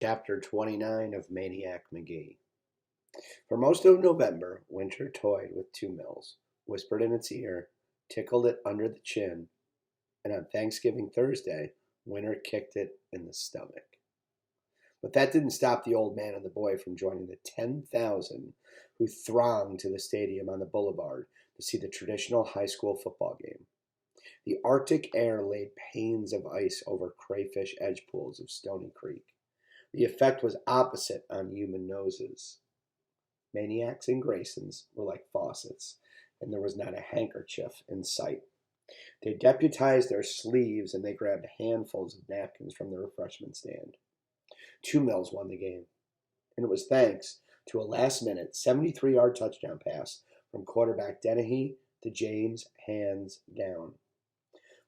Chapter 29 of Maniac Magee. For most of November, Winter toyed with Two Mills, whispered in its ear, tickled it under the chin, and on Thanksgiving Thursday, Winter kicked it in the stomach. But that didn't stop the old man and the boy from joining the 10,000 who thronged to the stadium on the boulevard to see the traditional high school football game. The Arctic air laid panes of ice over crayfish edge pools of Stony Creek. The effect was opposite on human noses. Maniacs and Graysons were like faucets, and there was not a handkerchief in sight. They deputized their sleeves and they grabbed handfuls of napkins from the refreshment stand. Two Mills won the game, and it was thanks to a last-minute 73-yard touchdown pass from quarterback Dennehy to James hands down.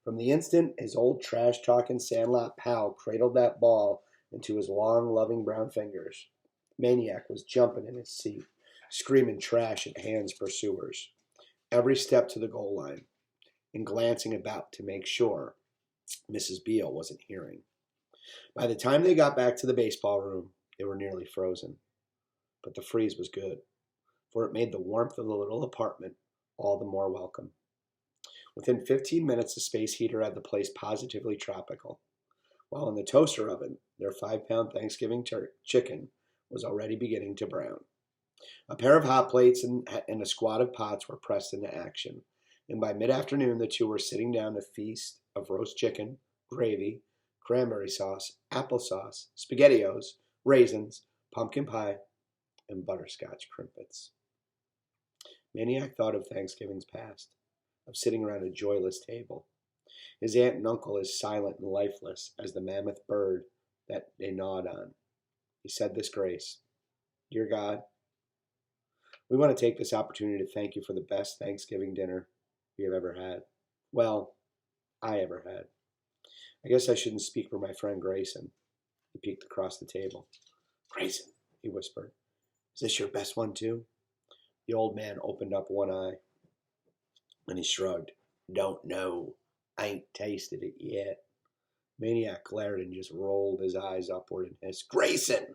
From the instant his old trash-talking Sandlot pal cradled that ball into his long, loving brown fingers, Maniac was jumping in his seat, screaming trash at Hand's pursuers, every step to the goal line, and glancing about to make sure Mrs. Beale wasn't hearing. By the time they got back to the baseball room, they were nearly frozen. But the freeze was good, for it made the warmth of the little apartment all the more welcome. Within 15 minutes, the space heater had the place positively tropical, while in the toaster oven, their 5-pound Thanksgiving chicken was already beginning to brown. A pair of hot plates and a squad of pots were pressed into action, and by mid-afternoon the two were sitting down to feast of roast chicken, gravy, cranberry sauce, applesauce, SpaghettiOs, raisins, pumpkin pie, and butterscotch crimpets. Maniac thought of Thanksgivings past, of sitting around a joyless table. His aunt and uncle as silent and lifeless as the mammoth bird that they gnawed on. He said this grace: Dear God, we want to take this opportunity to thank you for the best Thanksgiving dinner we have ever had. Well, I ever had. I guess I shouldn't speak for my friend Grayson. He peeked across the table. Grayson, he whispered, is this your best one too? The old man opened up one eye, and he shrugged. Don't know. I ain't tasted it yet. Maniac glared and just rolled his eyes upward and hissed, Grayson!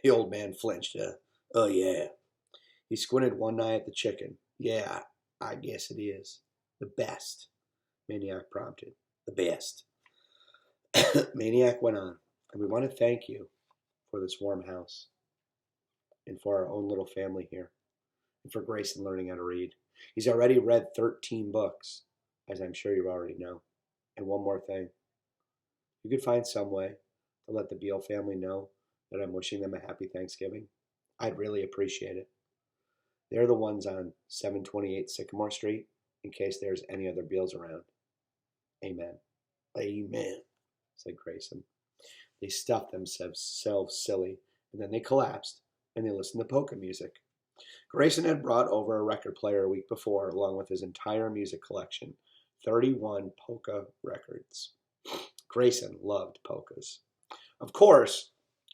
The old man flinched. Oh, yeah. He squinted one eye at the chicken. Yeah, I guess it is. The best, Maniac prompted. The best. Maniac went on, and we want to thank you for this warm house, and for our own little family here, and for Grayson learning how to read. He's already read 13 books, as I'm sure you already know. And one more thing. You could find some way to let the Beale family know that I'm wishing them a happy Thanksgiving. I'd really appreciate it. They're the ones on 728 Sycamore Street, in case there's any other Beals around. Amen. Amen, said Grayson. They stuffed themselves silly, and then they collapsed, and they listened to polka music. Grayson had brought over a record player a week before, along with his entire music collection, 31 polka records. Grayson loved polkas. Of course,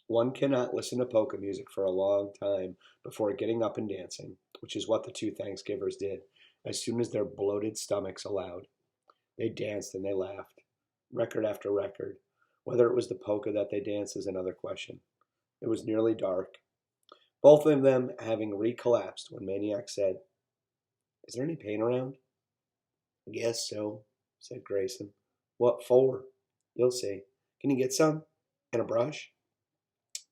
one cannot listen to polka music for a long time before getting up and dancing, which is what the two Thanksgivers did as soon as their bloated stomachs allowed. They danced and they laughed, record after record. Whether it was the polka that they danced is another question. It was nearly dark, both of them having recollapsed when Maniac said, Is there any paint around? I guess so, said Grayson. What for? You'll see. Can you get some? And a brush?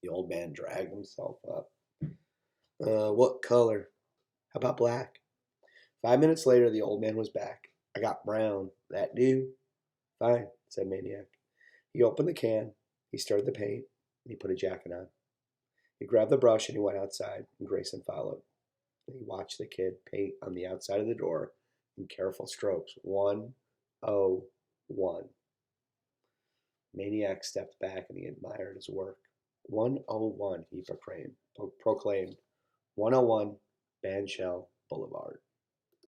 The old man dragged himself up. What color? How about black? 5 minutes later, the old man was back. I got brown. That do? Fine, said Maniac. He opened the can, he stirred the paint, and he put a jacket on. He grabbed the brush and he went outside, and Grayson followed. And he watched the kid paint on the outside of the door in careful strokes. 101. Maniac stepped back and he admired his work. 101, he proclaimed. 101 Bandshell Boulevard.